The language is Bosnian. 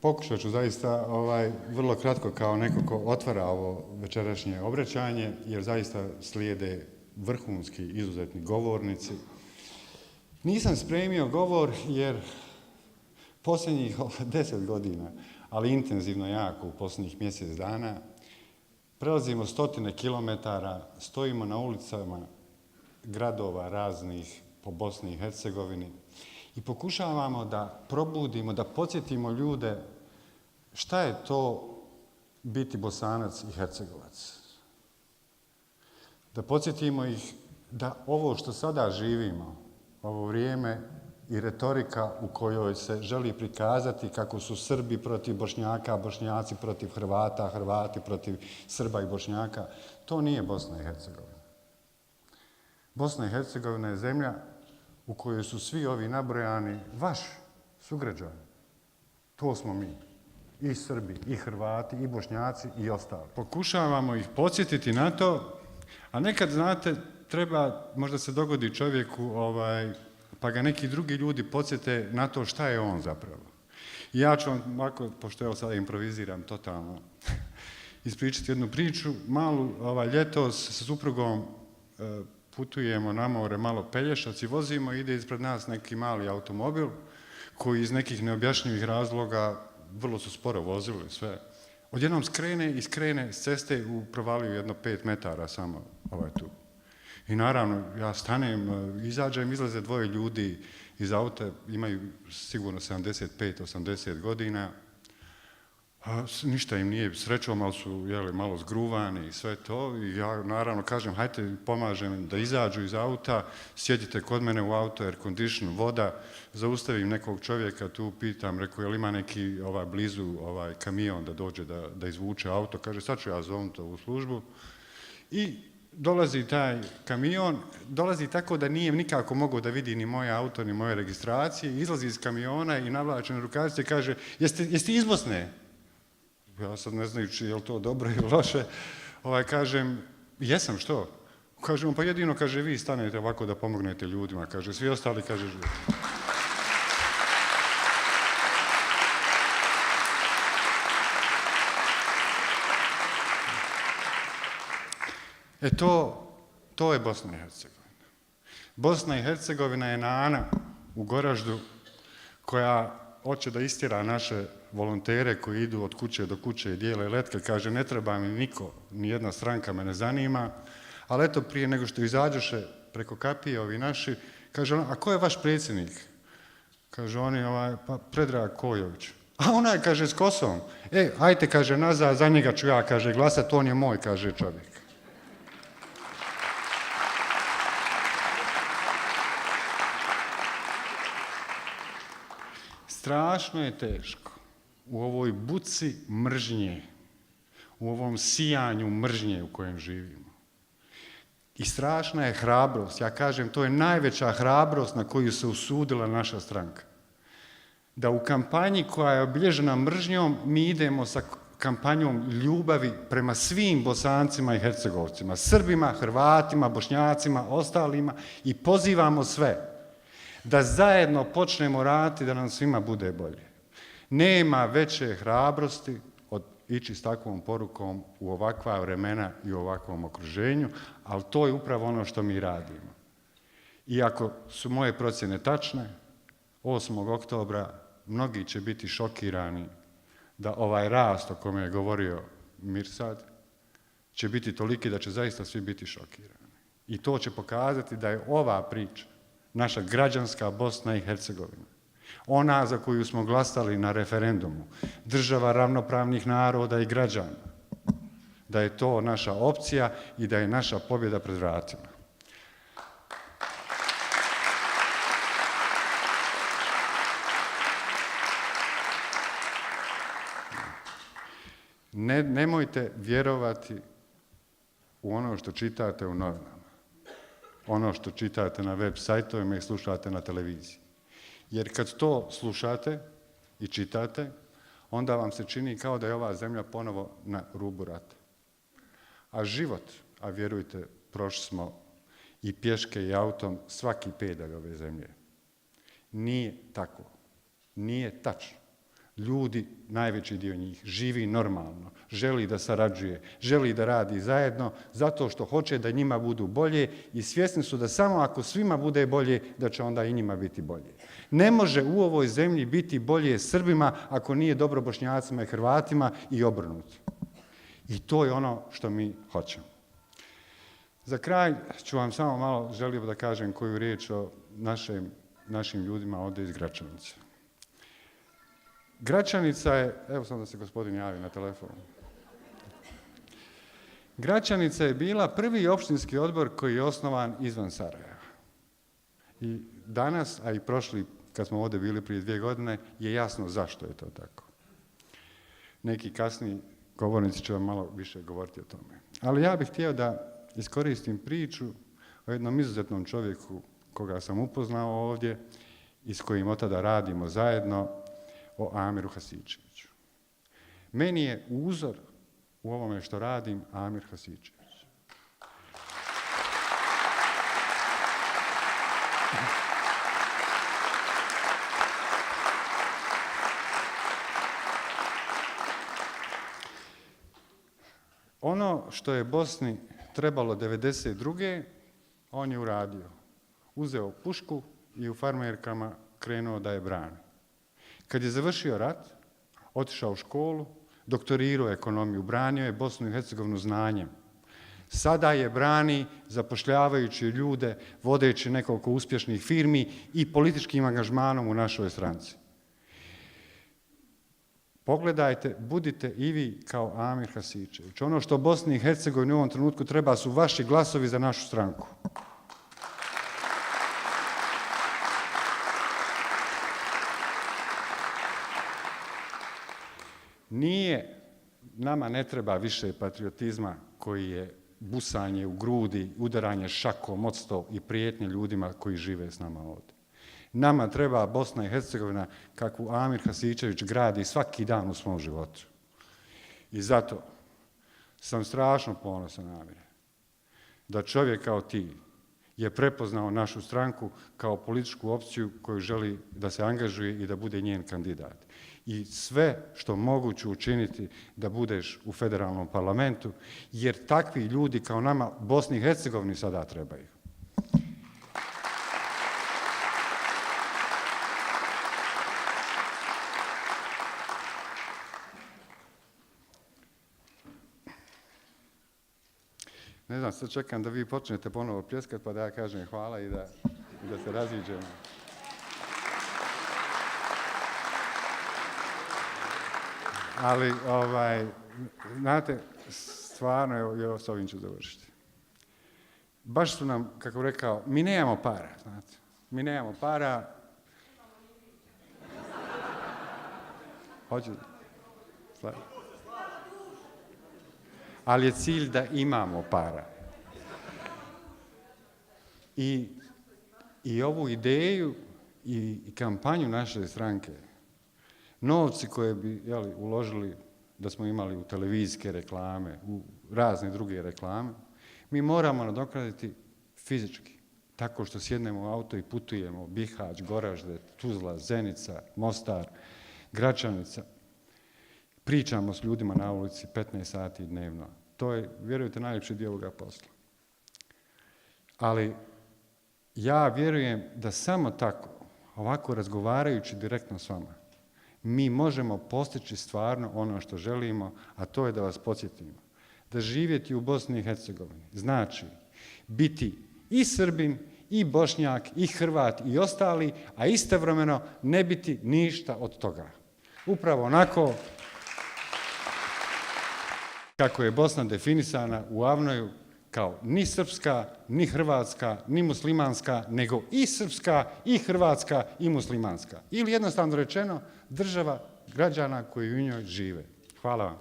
Pokušat ću zaista vrlo kratko kao neko ko otvara ovo večerašnje obraćanje, jer zaista slijede vrhunski izuzetni govornici. Nisam spremio govor jer posljednjih 10 godina, ali intenzivno jako u posljednjih mjesec dana, prelazimo stotine kilometara, stojimo na ulicama gradova raznih po Bosni i Hercegovini i pokušavamo da probudimo, da podsjetimo ljude šta je to biti Bosanac i Hercegovac. Da podsjetimo ih da ovo što sada živimo, ovo vrijeme i retorika u kojoj se želi prikazati kako su Srbi protiv Bošnjaka, Bošnjaci protiv Hrvata, Hrvati protiv Srba i Bošnjaka, to nije Bosna i Hercegovina. Bosna i Hercegovina je zemlja u kojoj su svi ovi nabrojani vaši sugrađani. To smo mi. I Srbi, i Hrvati, i Bošnjaci, i ostali. Pokušavamo ih podsjetiti na to, a nekad, znate, treba, možda se dogodi čovjeku, pa ga neki drugi ljudi podsjete na to šta je on zapravo. I ja ću vam ovako, pošto evo sada improviziram totalno, ispričati jednu priču. Malu ljetos sa suprugom putujemo na more malo Pelješac i vozimo, ide ispred nas neki mali automobil koji iz nekih neobjašnjivih razloga vrlo su sporo vozili sve. Odjednom skrene s ceste u provaliju jedno 5 metara samo tu. I naravno, ja stanem, izađem, izlaze dvoje ljudi iz auta, imaju sigurno 75-80 godina. Ništa im nije srećom, ali su malo zgruvani i sve to. I ja naravno kažem, hajte, pomažem da izađu iz auta, sjedite kod mene u auto, air condition, voda, zaustavim nekog čovjeka tu, pitam, rekao, jel ima neki blizu kamion da dođe da izvuče auto, kaže, sad ću ja zovnuti ovu službu. I dolazi taj kamion, dolazi tako da nije nikako mogao da vidi ni moje auto, ni moje registracije, izlazi iz kamiona i navlače na rukavice i kaže, jeste iz Bosne? Ja sad ne znajući je li to dobro ili loše, kažem, jesam, što? Kažem, pa jedino, kaže, vi stanete ovako da pomognete ljudima, kaže, svi ostali, kaže, to je Bosna i Hercegovina. Bosna i Hercegovina je nana u Goraždu koja hoće da istjera naše volontere koji idu od kuće do kuće i dijele letke. Kaže, ne treba mi niko, nijedna stranka me ne zanima, ali eto, prije nego što izađoše preko kapije ovi naši, kaže, a ko je vaš predsjednik? Kaže, oni, pa Predrag Kojović. A onaj, kaže, s kosom. Ajte, kaže, nazad, za njega ću ja, kaže, glasat, on je moj, kaže čovjek. Strašno je teško u ovoj buci mržnje, u ovom sijanju mržnje u kojem živimo. I strašna je hrabrost, ja kažem, to je najveća hrabrost na koju se usudila naša stranka. Da u kampanji koja je obilježena mržnjom, mi idemo sa kampanjom ljubavi prema svim Bosancima i Hercegovcima, Srbima, Hrvatima, Bošnjacima, ostalima i pozivamo sve da zajedno počnemo raditi da nam svima bude bolje. Nema veće hrabrosti od ići s takvom porukom u ovakva vremena i u ovakvom okruženju, ali to je upravo ono što mi radimo. I ako su moje procjene tačne, 8. oktobra mnogi će biti šokirani da ovaj rast o kome je govorio Mirsad će biti toliki da će zaista svi biti šokirani. I to će pokazati da je ova priča naša građanska Bosna i Hercegovina, ona za koju smo glasali na referendumu, država ravnopravnih naroda i građana, da je to naša opcija i da je naša pobjeda pred vratima. Nemojte vjerovati u ono što čitate u novinama, ono što čitate na web sajtovima i slušate na televiziji. Jer kad to slušate i čitate, onda vam se čini kao da je ova zemlja ponovo na rubu rata. A život, a vjerujte, prošli smo i pješke i autom svaki pedalj ove zemlje. Nije tako. Nije tačno. ljudi, najveći dio njih, živi normalno, želi da sarađuje, želi da radi zajedno, zato što hoće da njima budu bolje i svjesni su da samo ako svima bude bolje, da će onda i njima biti bolje. Ne može u ovoj zemlji biti bolje Srbima ako nije dobro Bošnjacima i Hrvatima i obrnuto. I to je ono što mi hoćemo. Za kraj ću vam samo malo želio da kažem koju riječ o našim ljudima ovdje iz Gračanice. Gračanica je, evo sam da se gospodin javi na telefonu. Gračanica je bila prvi opštinski odbor koji je osnovan izvan Sarajeva. I danas, a i prošli, kad smo ovdje bili prije 2 godine, je jasno zašto je to tako. Neki kasniji govornici će vam malo više govoriti o tome. Ali ja bih htio da iskoristim priču o jednom izuzetnom čovjeku koga sam upoznao ovdje i s kojim od tada radimo zajedno, o Amiru Hasičeviću. Meni je uzor u ovome što radim Amir Hasičević. Ono što je Bosni trebalo 1992. on je uradio. Uzeo pušku i u farmerkama krenuo da je brani. Kad je završio rat, otišao u školu, doktorirao ekonomiju, branio je Bosnu i Hercegovinu znanjem. Sada je brani zapošljavajući ljude, vodeći nekoliko uspješnih firmi i političkim angažmanom u našoj stranci. Pogledajte, budite i vi kao Amir Hasičević. Ono što Bosni i Hercegovini u ovom trenutku treba su vaši glasovi za našu stranku. Nama ne treba više patriotizma koji je busanje u grudi, udaranje šakom od stol i prijetnje ljudima koji žive s nama ovdje. Nama treba Bosna i Hercegovina kakvu Amir Hasičević gradi svaki dan u svom životu. I zato sam strašno ponosan, Amire, da čovjek kao ti je prepoznao našu stranku kao političku opciju koju želi da se angažuje i da bude njen kandidat. I sve što mogu ću učiniti da budeš u federalnom parlamentu, jer takvi ljudi kao nama Bosni i Hercegovini sada trebaju. Ne znam, sad čekam da vi počnete ponovo pljeskati pa da ja kažem hvala i da se raziđemo. Ali, znate, stvarno, evo s ovim ću završiti. Baš su nam, kako rekao, mi nemamo para, znate. Mi nemamo para. Hoću. Ali je cilj da imamo para. I ovu ideju i kampanju naše stranke, novci koje bi uložili da smo imali u televizijske reklame, u razne druge reklame, mi moramo nadoknaditi fizički, tako što sjednemo u auto i putujemo Bihać, Goražde, Tuzla, Zenica, Mostar, Gračanica. Pričamo s ljudima na ulici 15 sati dnevno. To je, vjerujte, najljepši dio ovoga posla. Ali ja vjerujem da samo tako, ovako razgovarajući direktno s vama, mi možemo postići stvarno ono što želimo, a to je da vas podsjetimo. Da živjeti u Bosni i Hercegovini znači biti i Srbin, i Bošnjak, i Hrvat, i ostali, a istovremeno ne biti ništa od toga. Upravo onako kako je Bosna definisana u Avnoju kao ni srpska, ni hrvatska, ni muslimanska, nego i srpska, i hrvatska, i muslimanska. Ili jednostavno rečeno, država građana koji u njoj žive. Hvala vam.